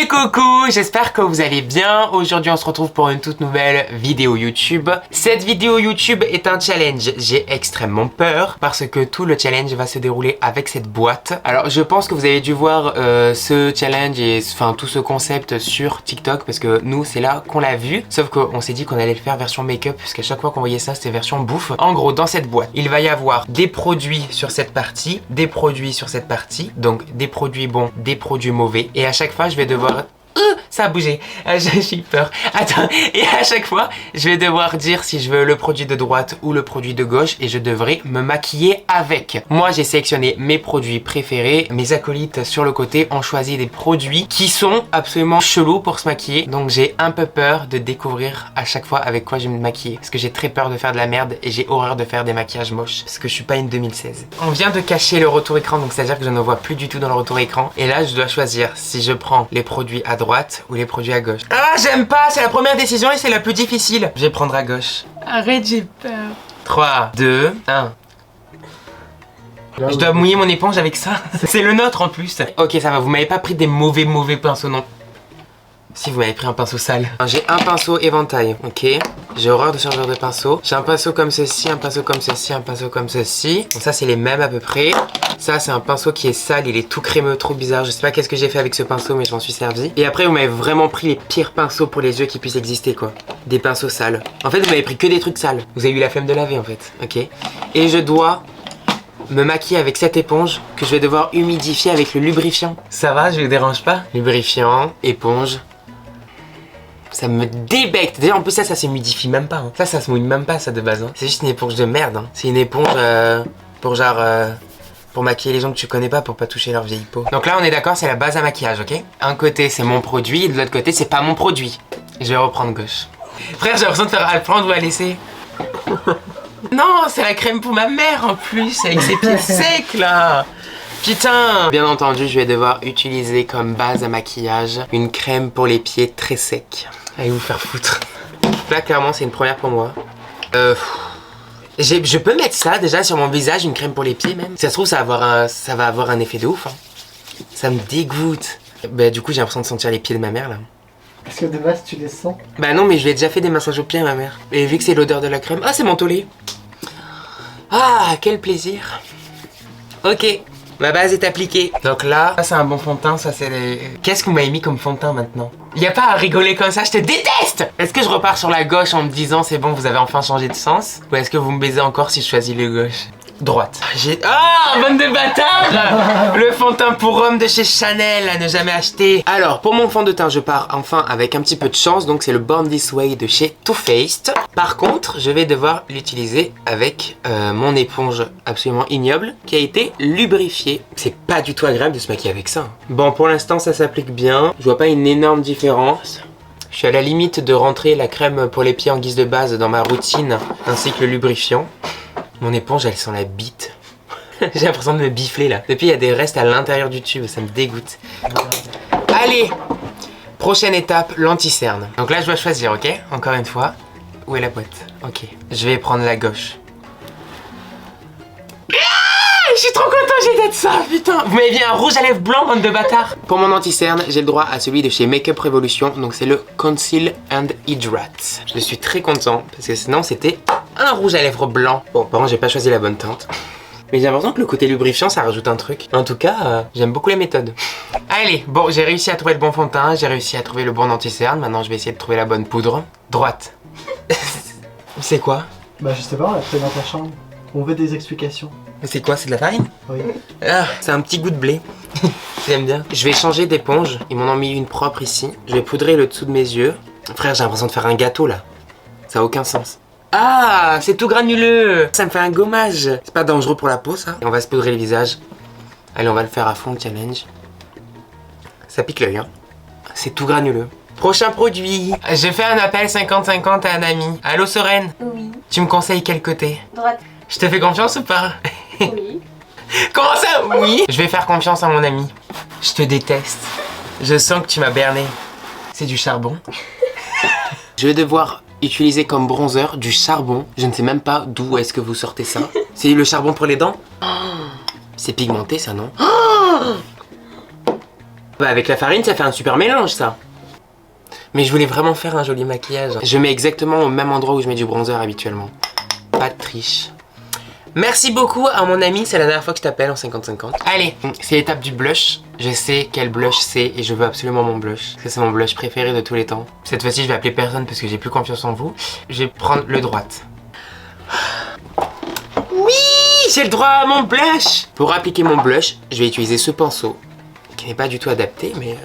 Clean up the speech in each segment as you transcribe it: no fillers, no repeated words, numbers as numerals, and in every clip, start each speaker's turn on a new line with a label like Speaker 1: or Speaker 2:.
Speaker 1: Coucou, j'espère que vous allez bien. Aujourd'hui on se retrouve pour une toute nouvelle vidéo YouTube. Cette vidéo YouTube est un challenge. J'ai extrêmement peur parce que tout le challenge va se dérouler avec cette boîte. Alors je pense que vous avez dû voir ce challenge et enfin tout ce concept sur TikTok parce que nous c'est là qu'on l'a vu. Sauf qu'on s'est dit qu'on allait le faire version make-up puisqu'à chaque fois qu'on voyait ça c'était version bouffe. En gros dans cette boîte il va y avoir des produits sur cette partie, des produits sur cette partie, donc des produits bons, des produits mauvais, et à chaque fois je vais devoir... ça a bougé, j'ai peur. Attends, et à chaque fois, je vais devoir dire si je veux le produit de droite ou le produit de gauche et je devrais me maquiller avec. Moi, j'ai sélectionné mes produits préférés. Mes acolytes sur le côté ont choisi des produits qui sont absolument chelous pour se maquiller. Donc, j'ai un peu peur de découvrir à chaque fois avec quoi je vais me maquiller. Parce que j'ai très peur de faire de la merde et j'ai horreur de faire des maquillages moches. Parce que je suis pas une 2016. On vient de cacher le retour écran, donc c'est-à-dire que je ne vois plus du tout dans le retour écran. Et là, je dois choisir si je prends les produits à droite ou les produits à gauche. Ah, j'aime pas, c'est la première décision et c'est la plus difficile. Je vais prendre à gauche. Arrête, j'ai peur. 3, 2, 1. Je dois mouiller mon éponge avec ça. C'est le nôtre en plus. Ok, ça va, vous m'avez pas pris des mauvais pinceaux, non? Si, vous m'avez pris un pinceau sale. J'ai un pinceau éventail, ok. J'ai horreur de ce genre de pinceau. J'ai un pinceau comme ceci, un pinceau comme ceci, un pinceau comme ceci. Donc ça, c'est les mêmes à peu près. Ça, c'est un pinceau qui est sale, il est tout crémeux, trop bizarre. Je sais pas qu'est-ce que j'ai fait avec ce pinceau, mais je m'en suis servi. Et après, vous m'avez vraiment pris les pires pinceaux pour les yeux qui puissent exister, quoi. Des pinceaux sales. En fait, vous m'avez pris que des trucs sales. Vous avez eu la flemme de laver, en fait, ok. Et je dois me maquiller avec cette éponge que je vais devoir humidifier avec le lubrifiant. Ça va, je vous dérange pas? Lubrifiant, éponge. Ça me débecte. Déjà en plus ça s'humidifie même pas hein. Ça se mouille même pas ça de base hein. C'est juste une éponge de merde hein. C'est une éponge pour genre pour maquiller les gens que tu connais pas, pour pas toucher leur vieille peau. Donc là on est d'accord, c'est la base à maquillage, ok. Un côté c'est mon produit et de l'autre côté c'est pas mon produit. Je vais reprendre gauche. Frère, j'ai l'impression de faire à le prendre ou à laisser. Non, c'est la crème pour ma mère en plus, avec ses pieds secs là. Putain! Bien entendu, je vais devoir utiliser comme base à maquillage une crème pour les pieds très secs. Allez vous faire foutre. Là, clairement, c'est une première pour moi. Je peux mettre ça déjà sur mon visage, une crème pour les pieds même. Si ça se trouve, ça va avoir un effet de ouf. Hein. Ça me dégoûte. Bah, du coup, j'ai l'impression de sentir les pieds de ma mère là.
Speaker 2: Parce que de base, tu les sens? Bah
Speaker 1: non, mais je lui ai déjà fait des massages aux pieds à ma mère. Et vu que c'est l'odeur de la crème... Ah, c'est mentholé. Ah, quel plaisir. Ok. Ma base est appliquée. Donc là, ça c'est un bon fond de teint, ça c'est les... Qu'est-ce que vous m'avez mis comme fond de teint maintenant? Y a pas à rigoler comme ça, je te déteste! Est-ce que je repars sur la gauche en me disant c'est bon, vous avez enfin changé de sens? Ou est-ce que vous me baisez encore si je choisis le gauche? Droite. Ah, bande de bâtards! Le fond de teint pour homme de chez Chanel à ne jamais acheter. Alors, pour mon fond de teint, je pars enfin avec un petit peu de chance. Donc, c'est le Born This Way de chez Too Faced. Par contre, je vais devoir l'utiliser avec mon éponge absolument ignoble qui a été lubrifiée. C'est pas du tout agréable de se maquiller avec ça. Bon, pour l'instant, ça s'applique bien. Je vois pas une énorme différence. Je suis à la limite de rentrer la crème pour les pieds en guise de base dans ma routine, ainsi que le lubrifiant. Mon éponge, elle sent la bite. J'ai l'impression de me bifler là. Depuis, il y a des restes à l'intérieur du tube, ça me dégoûte. Allez! Prochaine étape, l'anti-cerne. Donc là, je dois choisir, ok? Encore une fois. Où est la boîte? Ok. Je vais prendre la gauche. Je suis trop content, j'ai d'être ça, putain. Vous m'avez vu un rouge à lèvres blanc, bande de bâtards. Pour mon anti-cerne, j'ai le droit à celui de chez Makeup Revolution. Donc c'est le Conceal and Hydrate. Je suis très content parce que sinon c'était un rouge à lèvres blanc. Bon, par contre, j'ai pas choisi la bonne teinte. Mais j'ai l'impression que le côté lubrifiant, ça rajoute un truc. En tout cas, j'aime beaucoup la méthode. Allez, bon, j'ai réussi à trouver le bon fond de teint. J'ai réussi à trouver le bon anti-cerne. Maintenant, je vais essayer de trouver la bonne poudre. Droite. C'est quoi?
Speaker 2: Bah je sais pas, on l'a fait dans ta chambre. On veut des explications.
Speaker 1: C'est quoi? C'est de la farine?
Speaker 2: Oui.
Speaker 1: Ah, c'est un petit goût de blé. J'aime bien. Je vais changer d'éponge. Ils m'en ont mis une propre ici. Je vais poudrer le dessous de mes yeux. Frère, j'ai l'impression de faire un gâteau là. Ça a aucun sens. Ah, c'est tout granuleux. Ça me fait un gommage. C'est pas dangereux pour la peau ça. Et on va se poudrer le visage. Allez, on va le faire à fond le challenge. Ça pique l'œil hein. C'est tout granuleux. Prochain produit. Je fais un appel 50-50 à un ami. Allô Soren?
Speaker 3: Oui.
Speaker 1: Tu me conseilles quel côté?
Speaker 3: Droite.
Speaker 1: Je te fais confiance ou pas?
Speaker 3: Oui.
Speaker 1: Comment ça? Oui. Je vais faire confiance à mon ami. Je te déteste. Je sens que tu m'as berné. C'est du charbon. Je vais devoir utiliser comme bronzer du charbon. Je ne sais même pas d'où est-ce que vous sortez ça. C'est le charbon pour les dents? C'est pigmenté ça, non? Bah avec la farine, ça fait un super mélange, ça. Mais je voulais vraiment faire un joli maquillage. Je mets exactement au même endroit où je mets du bronzer habituellement. Pas de triche. Merci beaucoup à mon ami, c'est la dernière fois que je t'appelle en 50-50. Allez, c'est l'étape du blush. Je sais quel blush c'est et je veux absolument mon blush. Parce que c'est mon blush préféré de tous les temps. Cette fois-ci, je vais appeler personne parce que j'ai plus confiance en vous. Je vais prendre le droite. Oui, j'ai le droit à mon blush. Pour appliquer mon blush, je vais utiliser ce pinceau qui n'est pas du tout adapté, mais...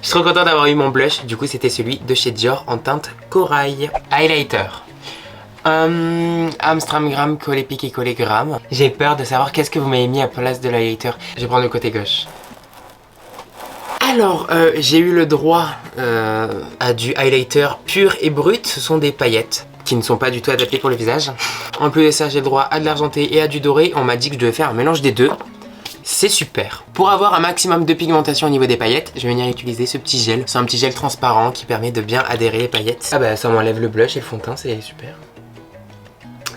Speaker 1: Je suis trop content d'avoir eu mon blush. Du coup, c'était celui de chez Dior en teinte corail. Highlighter. Amstramgram, collé piqué, collé gramme. J'ai peur de savoir qu'est-ce que vous m'avez mis à place de l'highlighter. Je vais prendre le côté gauche. Alors, j'ai eu le droit à du highlighter pur et brut. Ce sont des paillettes qui ne sont pas du tout adaptées pour le visage. En plus de ça, j'ai le droit à de l'argenté et à du doré. On m'a dit que je devais faire un mélange des deux. C'est super. Pour avoir un maximum de pigmentation au niveau des paillettes, je vais venir utiliser ce petit gel. C'est un petit gel transparent qui permet de bien adhérer les paillettes. Ah bah ça m'enlève le blush et le fond de teint, c'est super.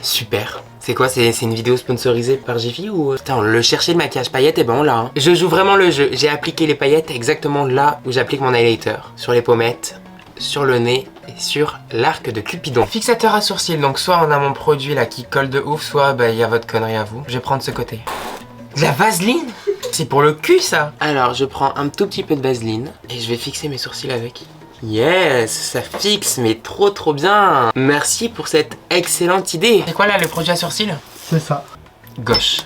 Speaker 1: Super. C'est quoi, c'est une vidéo sponsorisée par Jiffy ou... Putain, on le cherchait le maquillage paillettes et ben on l'a. Hein. Je joue vraiment le jeu. J'ai appliqué les paillettes exactement là où j'applique mon highlighter. Sur les pommettes, sur le nez et sur l'arc de Cupidon. Fixateur à sourcils, donc soit on a mon produit là qui colle de ouf, soit bah il y a votre connerie à vous. Je vais prendre ce côté. De la vaseline? C'est pour le cul ça. Alors je prends un tout petit peu de vaseline et je vais fixer mes sourcils avec. Yes, ça fixe, mais trop bien. Merci pour cette excellente idée. C'est quoi là le produit à sourcils?
Speaker 2: C'est ça.
Speaker 1: Gauche.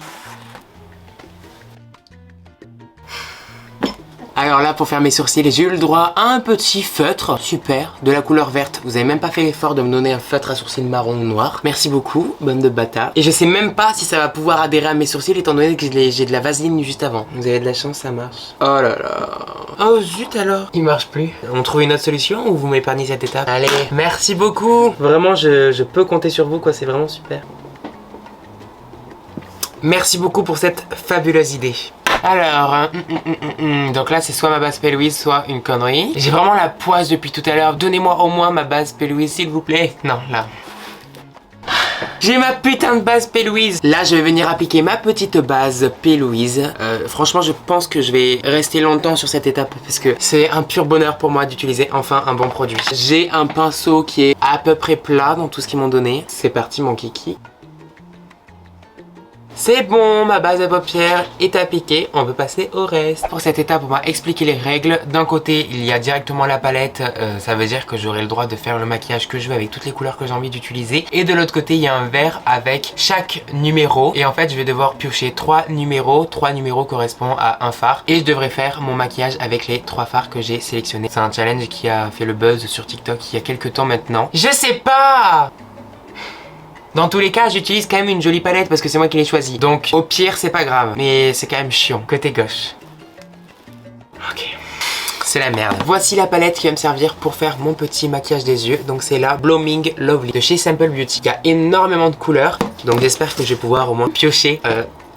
Speaker 1: Alors là, pour faire mes sourcils, j'ai eu le droit à un petit feutre, super, de la couleur verte. Vous avez même pas fait l'effort de me donner un feutre à sourcils marron ou noir. Merci beaucoup, bonne de bâtard. Et je sais même pas si ça va pouvoir adhérer à mes sourcils étant donné que j'ai de la vaseline juste avant. Vous avez de la chance, ça marche. Oh là là. Oh zut alors. Il marche plus. On trouve une autre solution ou vous m'épargnez cette étape? Allez, merci beaucoup. Vraiment, je peux compter sur vous quoi, c'est vraiment super. Merci beaucoup pour cette fabuleuse idée. Alors, donc là c'est soit ma base P. Louise, soit une connerie. J'ai vraiment la poisse depuis tout à l'heure. Donnez-moi au moins ma base P. Louise s'il vous plaît. Non, là. J'ai ma putain de base P. Louise. Là je vais venir appliquer ma petite base P. Louise. Franchement je pense que je vais rester longtemps sur cette étape parce que c'est un pur bonheur pour moi d'utiliser enfin un bon produit. J'ai un pinceau qui est à peu près plat dans tout ce qu'ils m'ont donné. C'est parti mon kiki. C'est bon, ma base à paupières est appliquée, on peut passer au reste. Pour cette étape, on va expliquer les règles. D'un côté, il y a directement la palette, ça veut dire que j'aurai le droit de faire le maquillage que je veux avec toutes les couleurs que j'ai envie d'utiliser. Et de l'autre côté, il y a un verre avec chaque numéro. Et en fait, je vais devoir piocher 3 numéros. 3 numéros correspondent à un phare. Et je devrais faire mon maquillage avec les 3 phares que j'ai sélectionnés. C'est un challenge qui a fait le buzz sur TikTok il y a quelques temps maintenant. Je sais pas! Dans tous les cas, j'utilise quand même une jolie palette parce que c'est moi qui l'ai choisie. Donc au pire, c'est pas grave. Mais c'est quand même chiant. Côté gauche. Ok. C'est la merde. Voici la palette qui va me servir pour faire mon petit maquillage des yeux. Donc c'est la Blooming Lovely de chez Simple Beauty. Il y a énormément de couleurs. Donc j'espère que je vais pouvoir au moins piocher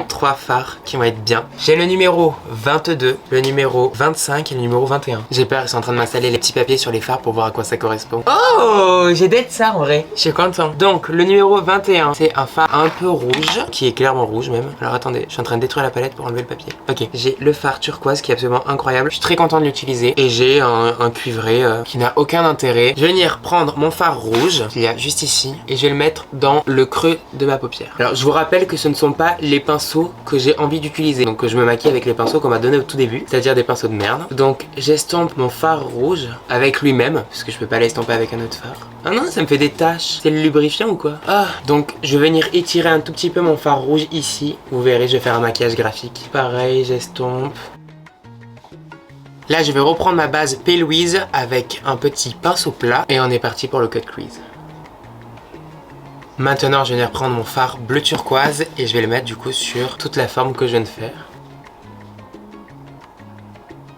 Speaker 1: 3 fards qui vont être bien. J'ai le numéro 22, le numéro 25 et le numéro 21. J'ai peur, ils sont en train de m'installer les petits papiers sur les fards pour voir à quoi ça correspond. Oh, j'ai d'être ça en vrai. Je suis content. Donc le numéro 21, c'est un fard un peu rouge, qui est clairement rouge même. Alors attendez, je suis en train de détruire la palette pour enlever le papier. Ok, j'ai le fard turquoise qui est absolument incroyable. Je suis très content de l'utiliser. Et j'ai un cuivré qui n'a aucun intérêt. Je vais venir prendre mon fard rouge, qu'il y a juste ici, et je vais le mettre dans le creux de ma paupière. Alors je vous rappelle que ce ne sont pas les pinceaux que j'ai envie d'utiliser. Donc je me maquille avec les pinceaux qu'on m'a donné au tout début, c'est-à-dire des pinceaux de merde. Donc j'estompe mon fard rouge avec lui-même, parce que je peux pas l'estomper avec un autre fard. Ah non, ça me fait des taches. C'est le lubrifiant ou quoi? Ah, donc je vais venir étirer un tout petit peu mon fard rouge ici. Vous verrez, je vais faire un maquillage graphique. Pareil, j'estompe. Là, je vais reprendre ma base P. Louise avec un petit pinceau plat et on est parti pour le cut crease. Maintenant, je vais venir prendre mon fard bleu turquoise et je vais le mettre du coup sur toute la forme que je viens de faire.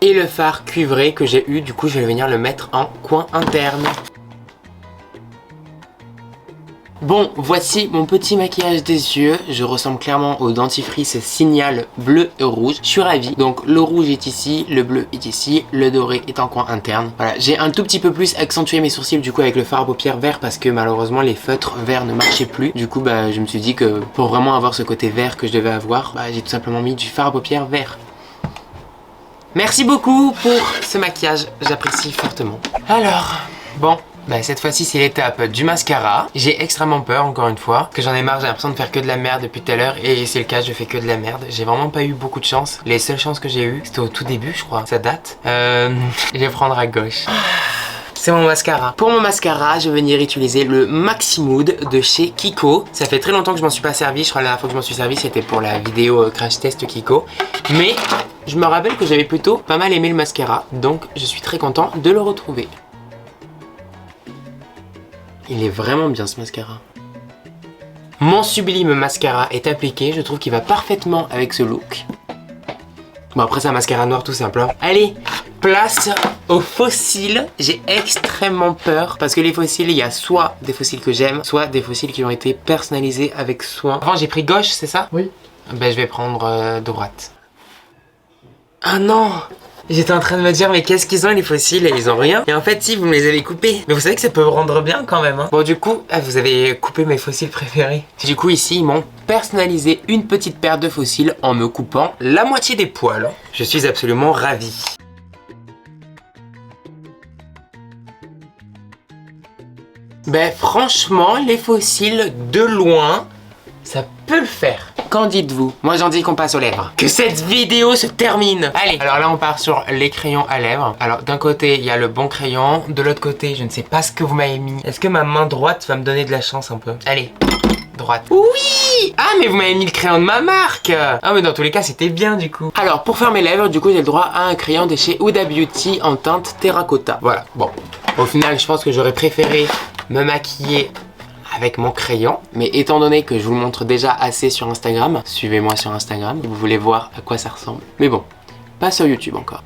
Speaker 1: Et le fard cuivré que j'ai eu, du coup, je vais venir le mettre en coin interne. Bon, voici mon petit maquillage des yeux. Je ressemble clairement au dentifrice Signal bleu et rouge. Je suis ravi. Donc le rouge est ici, le bleu est ici, le doré est en coin interne. Voilà, j'ai un tout petit peu plus accentué mes sourcils du coup avec le fard à paupières vert parce que malheureusement les feutres verts ne marchaient plus. Du coup je me suis dit que pour vraiment avoir ce côté vert que je devais avoir, j'ai tout simplement mis du fard à paupières vert. Merci beaucoup pour ce maquillage, j'apprécie fortement. Alors, bon, bah cette fois-ci c'est l'étape du mascara. J'ai extrêmement peur encore une fois, que j'en ai marre, j'ai l'impression de faire que de la merde depuis tout à l'heure. Et c'est le cas, je fais que de la merde. J'ai vraiment pas eu beaucoup de chance. Les seules chances que j'ai eues, c'était au tout début je crois, ça date. Je vais prendre à gauche. C'est mon mascara. Pour mon mascara, je vais venir utiliser le Maximood de chez Kiko. Ça fait très longtemps que je m'en suis pas servi. Je crois que la dernière fois que je m'en suis servi, c'était pour la vidéo crash test Kiko. Mais je me rappelle que j'avais plutôt pas mal aimé le mascara. Donc je suis très content de le retrouver. Il est vraiment bien ce mascara. Mon sublime mascara est appliqué. Je trouve qu'il va parfaitement avec ce look. Bon après c'est un mascara noir tout simple. Hein. Allez, place aux fossiles. J'ai extrêmement peur parce que les fossiles, il y a soit des fossiles que j'aime, soit des fossiles qui ont été personnalisés avec soin. Avant j'ai pris gauche, c'est ça?
Speaker 2: Oui.
Speaker 1: Ben je vais prendre droite. Ah non! J'étais en train de me dire mais qu'est-ce qu'ils ont les fossiles et ils ont rien. Et en fait si vous me les avez coupés. Mais vous savez que ça peut vous rendre bien quand même hein. Bon du coup vous avez coupé mes fossiles préférés. Du coup ici ils m'ont personnalisé une petite paire de fossiles en me coupant la moitié des poils. Je suis absolument ravi. Ben franchement les fossiles de loin ça peut le faire. Qu'en dites-vous? Moi j'en dis qu'on passe aux lèvres. Que cette vidéo se termine. Allez, alors là on part sur les crayons à lèvres. Alors d'un côté il y a le bon crayon, de l'autre côté je ne sais pas ce que vous m'avez mis. Est-ce que ma main droite va me donner de la chance un peu? Allez, droite. Oui! Ah mais vous m'avez mis le crayon de ma marque. Ah mais dans tous les cas c'était bien du coup. Alors pour faire mes lèvres du coup j'ai le droit à un crayon de chez Huda Beauty en teinte terracotta. Voilà, bon. Au final je pense que j'aurais préféré me maquiller avec mon crayon, mais étant donné que je vous le montre déjà assez sur Instagram, suivez-moi sur Instagram, vous voulez voir à quoi ça ressemble. Mais bon, pas sur YouTube encore.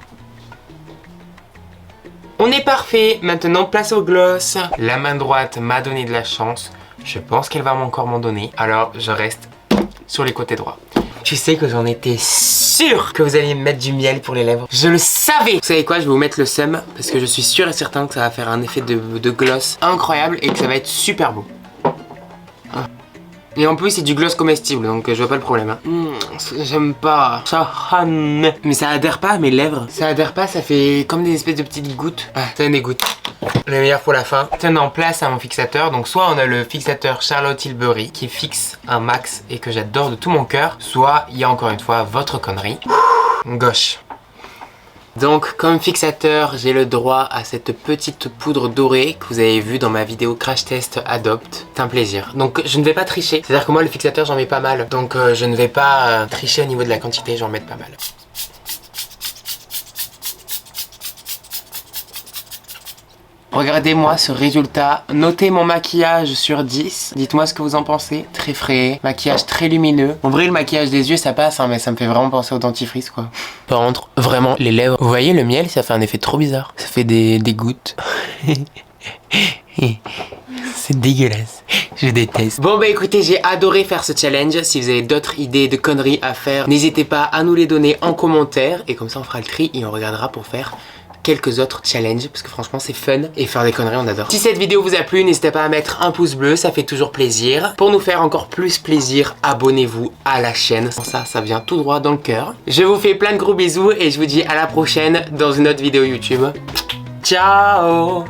Speaker 1: On est parfait, maintenant place au gloss. La main droite m'a donné de la chance, je pense qu'elle va encore m'en donner, alors je reste sur les côtés droits. Tu sais que j'en étais sûr que vous alliez me mettre du miel pour les lèvres. Je le savais. Vous savez quoi, je vais vous mettre le seum, parce que je suis sûr et certain que ça va faire un effet de gloss incroyable et que ça va être super beau. Et en plus c'est du gloss comestible donc je vois pas le problème hein. J'aime pas ça. Mais ça adhère pas à mes lèvres. Ça adhère pas, ça fait comme des espèces de petites gouttes. Ah, ça donne des gouttes. Le meilleur pour la fin. Tenant place à mon fixateur. Donc soit on a le fixateur Charlotte Tilbury qui fixe un max et que j'adore de tout mon cœur. Soit il y a encore une fois votre connerie. Gauche. Donc comme fixateur, j'ai le droit à cette petite poudre dorée que vous avez vue dans ma vidéo crash test Adopt. C'est un plaisir. Donc je ne vais pas tricher. C'est-à-dire que moi le fixateur j'en mets pas mal. Donc je ne vais pas tricher au niveau de la quantité, j'en mets pas mal. Regardez-moi ce résultat. Notez mon maquillage sur 10. Dites-moi ce que vous en pensez. Très frais, maquillage très lumineux. En vrai le maquillage des yeux ça passe hein, mais ça me fait vraiment penser au dentifrice quoi. Par contre, vraiment les lèvres. Vous voyez le miel ça fait un effet trop bizarre. Ça fait des gouttes. C'est dégueulasse. Je déteste. Bon bah écoutez, j'ai adoré faire ce challenge. Si vous avez d'autres idées de conneries à faire, n'hésitez pas à nous les donner en commentaire. Et comme ça on fera le tri et on regardera pour faire quelques autres challenges parce que franchement c'est fun et faire des conneries on adore. Si cette vidéo vous a plu, n'hésitez pas à mettre un pouce bleu, ça fait toujours plaisir. Pour nous faire encore plus plaisir, abonnez-vous à la chaîne. Ça vient tout droit dans le cœur. Je vous fais plein de gros bisous et je vous dis à la prochaine dans une autre vidéo YouTube. Ciao!